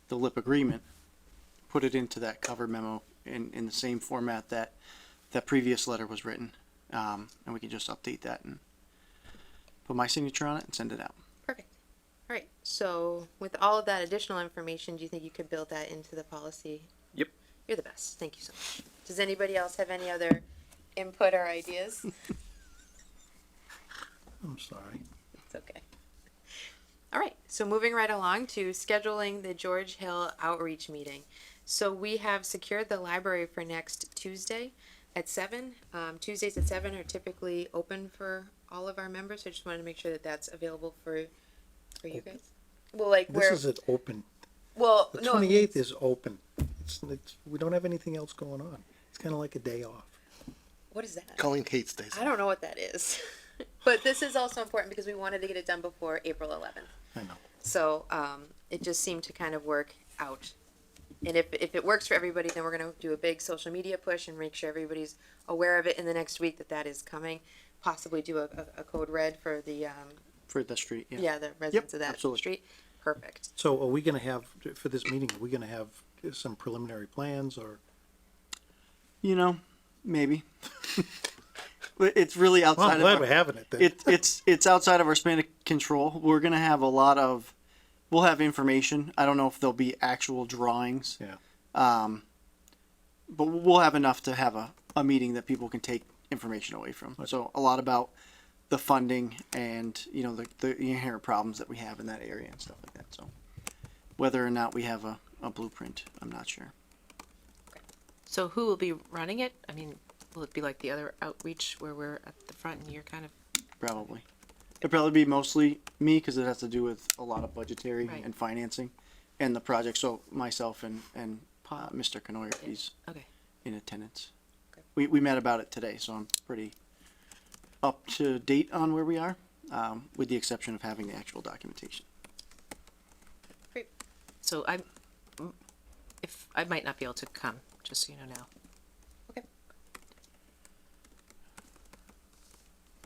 the LIP agreement, put it into that cover memo in the same format that that previous letter was written. And we can just update that and put my signature on it and send it out. Perfect. All right. So with all of that additional information, do you think you could build that into the policy? Yep. You're the best. Thank you so much. Does anybody else have any other input or ideas? I'm sorry. It's okay. All right. So moving right along to scheduling the George Hill outreach meeting. So we have secured the library for next Tuesday at 7. Tuesdays at 7 are typically open for all of our members. So I just wanted to make sure that that's available for you guys. Well, like This isn't open. well, The no, 28th is open. It's, we don't have anything else going on. It's kind of like a day off. what is that? Colleen hates days. I don't know what that is. But this is also important because we wanted to get it done before April 11th. I know. So it just seemed to kind of work out. And if it works for everybody, then we're going to do a big social media push and make sure everybody's aware of it in the next week that is coming. Possibly do a code red for the street. Yeah. yeah, the residents of that absolutely. street. Perfect. So are we gonna have, for this meeting, are we gonna have some preliminary plans or? You know, maybe. But it's really Well, outside I'm glad of we're having it then. it's outside of our span of control. We're gonna have we'll have information. I don't know if there'll be actual drawings. Yeah. But we'll have enough to have a meeting that people can take information away from. So a lot about the funding and, you know, the inherent problems that we have in that area and stuff like that. So whether or not we have a blueprint, I'm not sure. So who will be running it? I mean, will it be like the other outreach where we're at the front and you're kind of? Probably. It'll probably be mostly me because it has to do with a lot of budgetary Right. and financing and the project. So myself and Mr. Canoyer, if he's Okay. in attendance. Okay. We met about it today, so I'm pretty up to date on where we are, with the exception of having the actual documentation. So if I might not be able to come, just so you know now.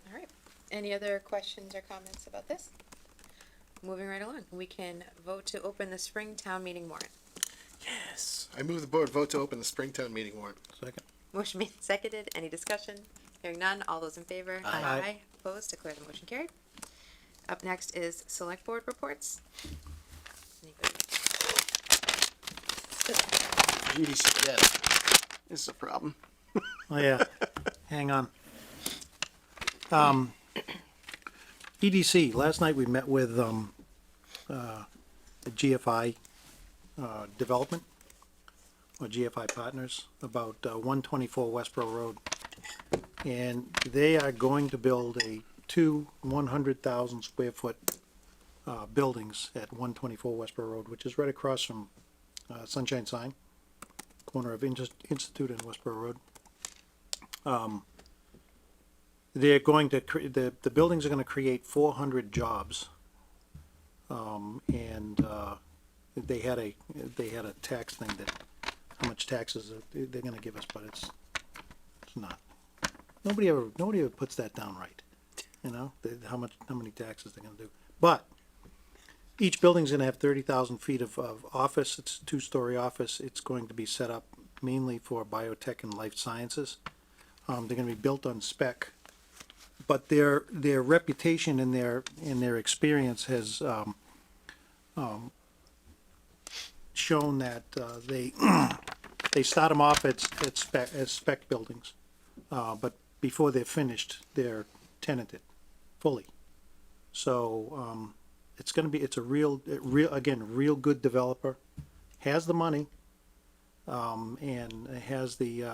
All right. Any other questions or comments about this? Moving right along, we can vote to open the spring town meeting warrant. Yes. I move the board vote to open the Springtown meeting warrant. Second. Motion made, seconded. Any discussion? Hearing none. All those in favor? Aye. Opposed? Declare the motion carried. Up next is select board reports. Anybody? Jeez, yes. This is a problem. Oh, yeah. Hang on. EDC, last night we met with, the GFI, development, or GFI Partners, about, 124 Westboro Road. And they are going to build two 100,000 square foot, buildings at 124 Westboro Road, which is right across from, Sunshine Sign, corner of Institute and Westboro Road. They're going to the buildings are going to create 400 jobs, and they had a tax thing that how much taxes they're going to give us, but it's not. Nobody ever puts that down right, you know, how many taxes they're going to do. But each building's going to have 30,000 feet of office. It's a 2-story office. It's going to be set up mainly for biotech and life sciences. They're going to be built on spec. But their reputation and their experience has shown that they start them off as spec buildings, but before they're finished, they're tenanted fully. So it's a real good developer, has the money, and has the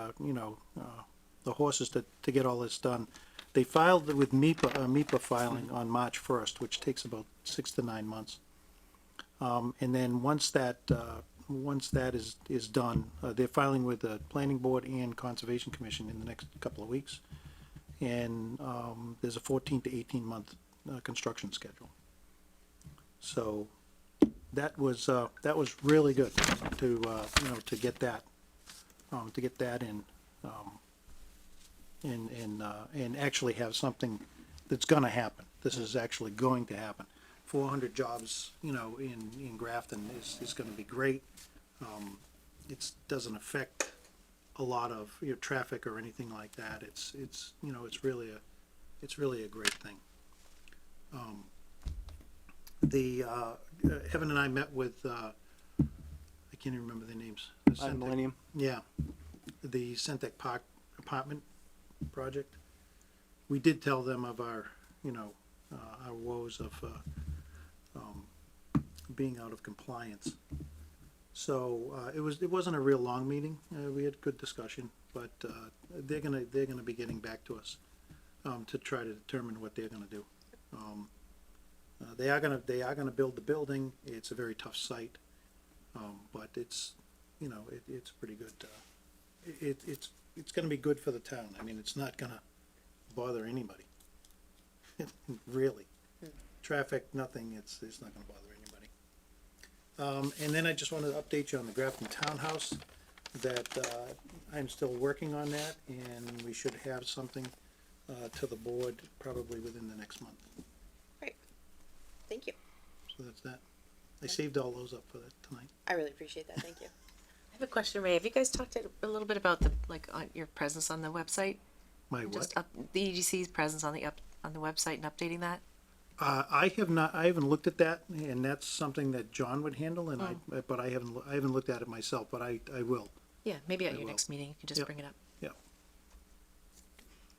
the horses to get all this done. They filed with MIPA filing on March 1st, which takes about 6 to 9 months. And then once that is done, they're filing with the Planning Board and Conservation Commission in the next couple of weeks. And there's a 14 to 18 month construction schedule. So that was really good to get that in. And actually have something that's going to happen. This is actually going to happen. 400 jobs, in Grafton is going to be great. It doesn't affect a lot of, traffic or anything like that. It's really a great thing. Evan and I met with, I can't even remember their names. The Centec- Millennium. Yeah, the Centec Park apartment project. We did tell them of our woes of, being out of compliance. So, it wasn't a real long meeting. We had good discussion, but, they're gonna be getting back to us, to try to determine what they're gonna do. They are gonna build the building. It's a very tough site, but it's it's pretty good. It's gonna be good for the town. I mean, it's not gonna bother anybody. Really, traffic, nothing. It's not gonna bother anybody. And then I just wanted to update you on the Grafton Townhouse. That I'm still working on that, and we should have something to the board probably within the next month. Thank you. So that's that. I saved all those up for that tonight. I really appreciate that. Thank you. I have a question, Ray. Have you guys talked a little bit about the, on your presence on the website? My what? Just the EDC's presence on the website and updating that? I haven't looked at that, and that's something that John would handle, and but I haven't looked at it myself, but I will. Yeah, maybe at I your will. next meeting, you can just Yep. bring it up. Yeah.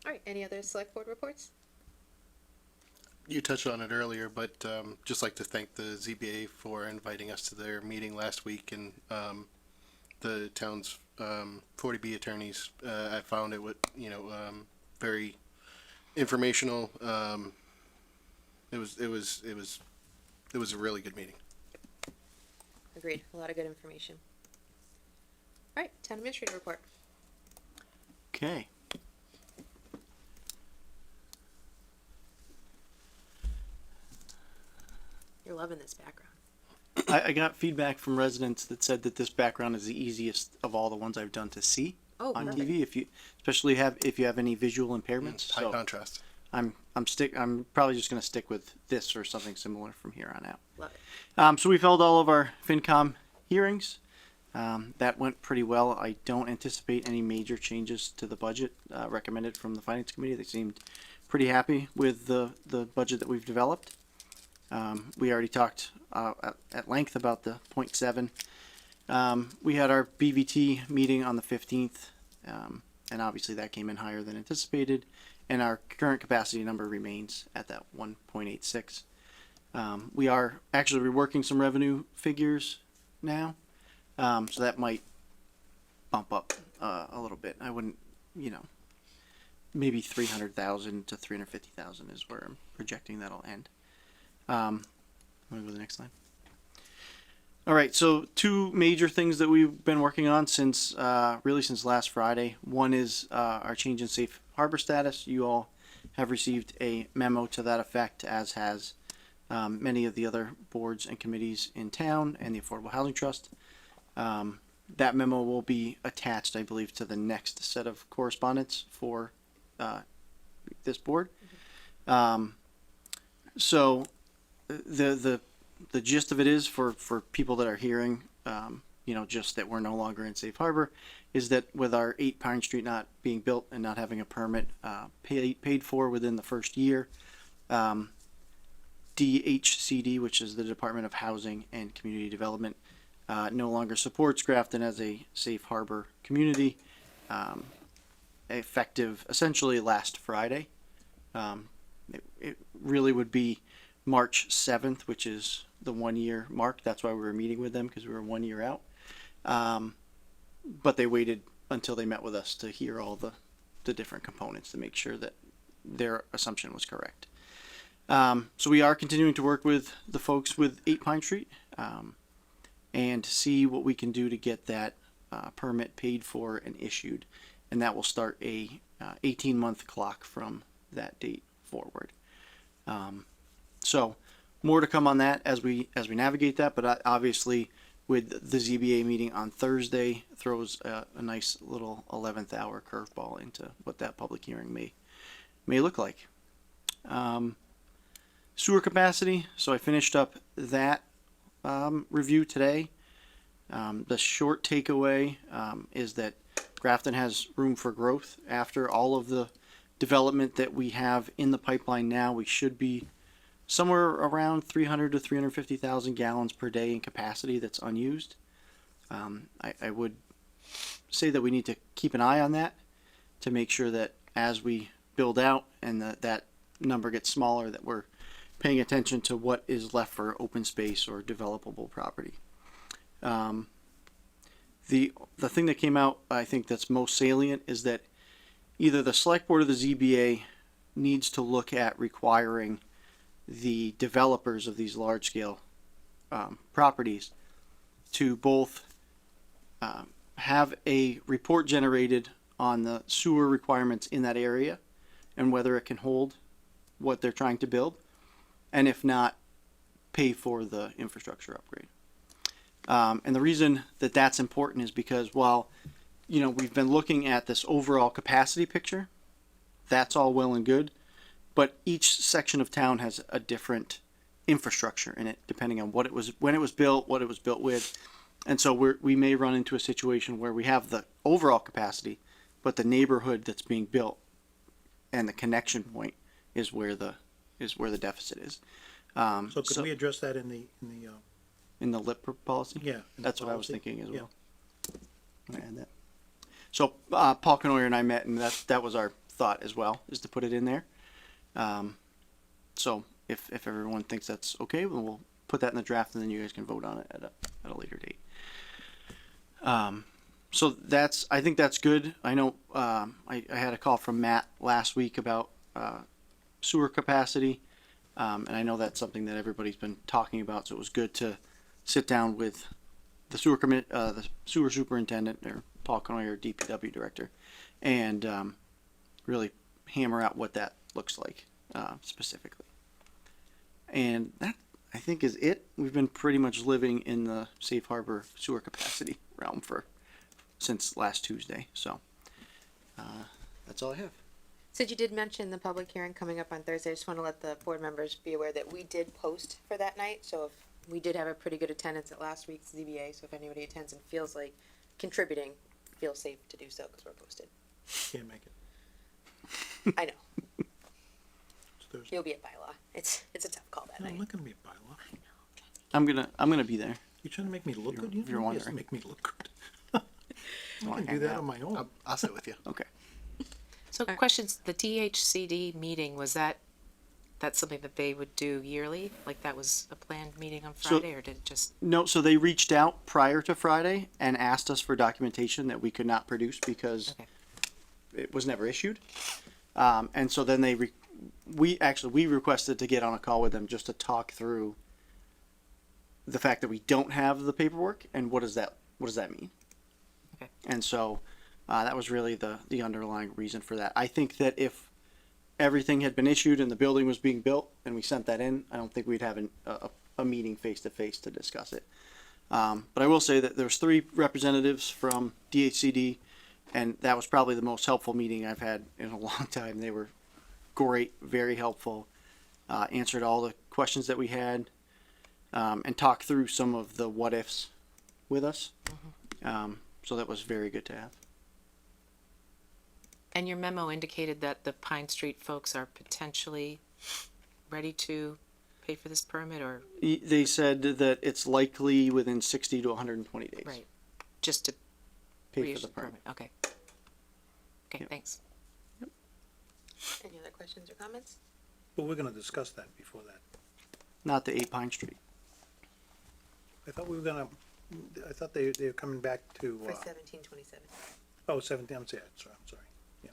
All right. Any other select board reports? You touched on it earlier, but just like to thank the ZBA for inviting us to their meeting last week, and the town's 40B attorneys. I found it very informational. It was a really good meeting. Agreed. A lot of good information. All right. Town administrator report. Okay. You're loving this background. I got feedback from residents that said that this background is the easiest of all the ones I've done to see Oh, on perfect. TV. Especially if you have any visual impairments. High So contrast. I'm probably just gonna stick with this or something similar from here on out. Love it. So we've held all of our FinCom hearings. That went pretty well. I don't anticipate any major changes to the budget recommended from the Finance Committee. They seemed pretty happy with the budget that we've developed. We already talked at length about the 0.7. We had our BVT meeting on the 15th, and obviously that came in higher than anticipated, and our current capacity number remains at that 1.86. We are actually reworking some revenue figures now, so that might bump up a little bit. I wouldn't, maybe 300,000 to 350,000 is where I'm projecting that'll end. Want to go to the next slide? All right, so two major things that we've been working on since last Friday. One is our change in safe harbor status. You all have received a memo to that effect, as has many of the other boards and committees in town and the Affordable Housing Trust. That memo will be attached, I believe, to the next set of correspondence for this board. So the gist of it is for people that are hearing, just that we're no longer in safe harbor, is that with our 8 Pine Street not being built and not having a permit paid for within the first year, DHCD, which is the Department of Housing and Community Development, no longer supports Grafton as a safe harbor community, effective essentially last Friday. It really would be March 7th, which is the 1 year mark. That's why we were meeting with them, because we were 1 year out. But they waited until they met with us to hear all the different components to make sure that their assumption was correct. So we are continuing to work with the folks with 8 Pine Street and see what we can do to get that permit paid for and issued. And that will start a 18-month clock from that date forward. So more to come on that as we navigate that, but obviously with the ZBA meeting on Thursday throws a nice little 11th hour curveball into what that public hearing may look like. Sewer capacity. So I finished up that review today. The short takeaway is that Grafton has room for growth after all of the development that we have in the pipeline now. We should be somewhere around 300 to 350,000 gallons per day in capacity that's unused. I would say that we need to keep an eye on that to make sure that as we build out and that number gets smaller, that we're paying attention to what is left for open space or developable property. The thing that came out, I think that's most salient, is that either the select board or the ZBA needs to look at requiring the developers of these large scale properties to both have a report generated on the sewer requirements in that area and whether it can hold what they're trying to build, and if not, pay for the infrastructure upgrade. And the reason that that's important is because while, we've been looking at this overall capacity picture, that's all well and good, but each section of town has a different infrastructure in it, depending on when it was built, what it was built with. And so we may run into a situation where we have the overall capacity, but the neighborhood that's being built and the connection point is where the deficit is. So could we address that in the LIP policy? Yeah. in the That's what I was policy? thinking as Yeah. well. I add that. So Paul Canoyer and I met, and that was our thought as well, is to put it in there. So if everyone thinks that's okay, we'll put that in the draft, and then you guys can vote on it at a later date. So I think that's good. I know I had a call from Matt last week about sewer capacity, and I know that's something that everybody's been talking about. So it was good to sit down with the sewer superintendent, or Paul Canoyer, DPW director, and really hammer out what that looks like specifically. And that, I think, is it. We've been pretty much living in the safe harbor sewer capacity realm since last Tuesday. So that's all I have. Since you did mention the public hearing coming up on Thursday, I just want to let the board members be aware that we did post for that night. So if we did have a pretty good attendance at last week's ZBA, so if anybody attends and feels like contributing, feel safe to do so because we're posted. Can't make it. I know. It's Thursday. You'll be at bylaw. It's a tough call that No, I'm night. not gonna be a bylaw. I'm gonna be there. You trying to make me look good? You you're don't have to wondering. make me look good. I can do that on my own. I'll sit with you. Okay. So questions, the DHCD meeting, that's something that they would do yearly? Like that was a planned meeting on Friday, or did it just? No, so they reached out prior to Friday and asked us for documentation that we could not produce because Okay. it was never issued. And so then we requested to get on a call with them just to talk through the fact that we don't have the paperwork and what does that mean? Okay. And so that was really the underlying reason for that. I think that if everything had been issued and the building was being built and we sent that in, I don't think we'd have a meeting face to face to discuss it. But I will say that there's 3 representatives from DHCD, and that was probably the most helpful meeting I've had in a long time. They were great, very helpful, answered all the questions that we had, and talked through some of the what ifs with us. So that was very good to have. And your memo indicated that the Pine Street folks are potentially ready to pay for this permit, or? They said that it's likely within 60 to 120 days. Right, just to Pay reissue for the permit. Okay. Okay, Yep. thanks. Any other questions or comments? But we're gonna discuss that before that. Not the 8 Pine Street. I thought they were coming back to, For 1727. 17, I'm sorry. Yeah.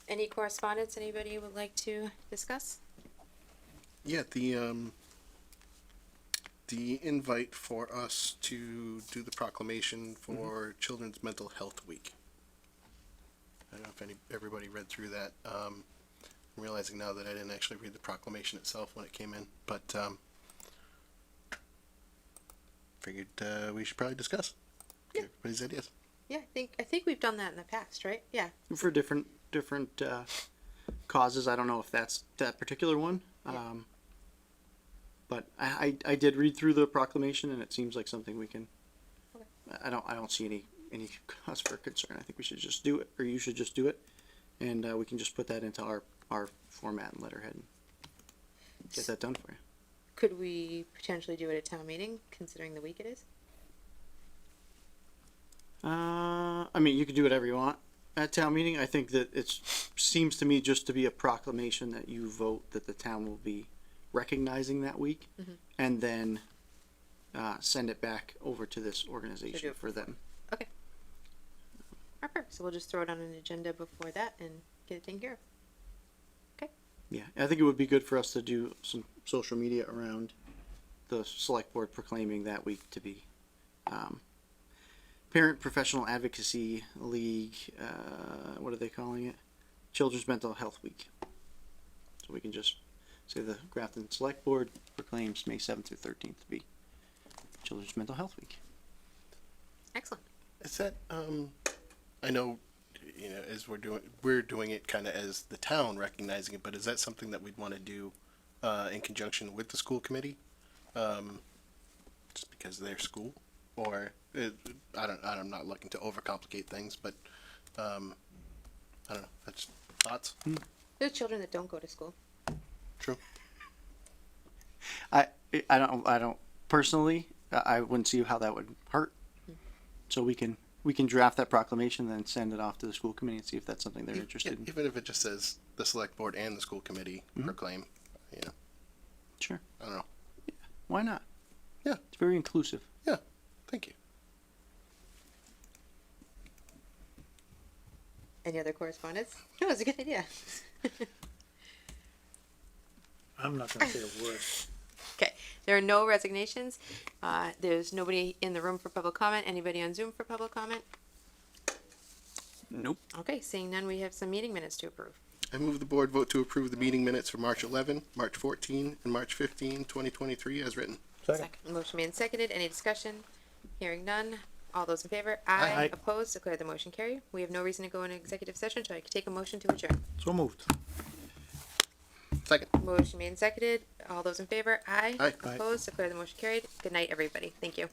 Any correspondence anybody would like to discuss? Yeah, the invite for us to do the proclamation for Children's Mental Health Week. I don't know if everybody read through that. I'm realizing now that I didn't actually read the proclamation itself when it came in, but figured we should probably discuss. Yeah. Everybody's ideas. Yeah, I think we've done that in the past, right? Yeah. For different causes. I don't know if that's that particular one. Yeah. But I did read through the proclamation, and it seems like something we can. Okay. I don't see any any cause for concern. I think we should just do it, or you should just do it, and we can just put that into our format and letterhead and get that done for you. Could we potentially do it at town meeting, considering the week it is? I mean, you can do whatever you want at town meeting. I think that it seems to me just to be a proclamation that you vote that the town will be recognizing that week, and then send it back over to this organization it for them. Okay. Perfect. So we'll just throw it on an agenda before that and get it taken care of. Yeah, I think it would be good for us to do some social media around the select board proclaiming that week to be Parent Professional Advocacy League. What are they calling it? Children's Mental Health Week. So we can just say the Grafton Select Board proclaims May 7th through 13th to be Children's Mental Health Week. Excellent. Is that, I know, you know, as we're doing it kind of as the town recognizing it, but is that something that we'd want to do in conjunction with the school committee? Just because they're school? Or, I'm not looking to overcomplicate things, but, I don't know, that's thoughts? There's children that don't go to school. True. I don't personally. I wouldn't see how that would hurt. So we can draft that proclamation, then send it off to the school committee and see if that's something they're interested in. Even if it just says the select board and the school committee proclaim, you know, Sure. I don't know. Yeah. Why not? Yeah. It's very inclusive. Yeah, thank you. Any other correspondence? No, it's a good idea. I'm not gonna say a word. Okay, there are no resignations. There's nobody in the room for public comment. Anybody on Zoom for public comment? Nope. Okay, seeing none, we have some meeting minutes to approve. I move the board vote to approve the meeting minutes for March 11, March 14, and March 15, 2023 as written. Second. Motion made and seconded. Any discussion? Hearing none. All those in favor? Aye. Opposed? Declare the motion carried. We have no reason to go into executive session, so I can take a motion to adjourn. So moved. Second. Motion made and seconded. All those in favor? Aye. Aye. Opposed? Declare the motion carried. Good night, everybody. Thank you.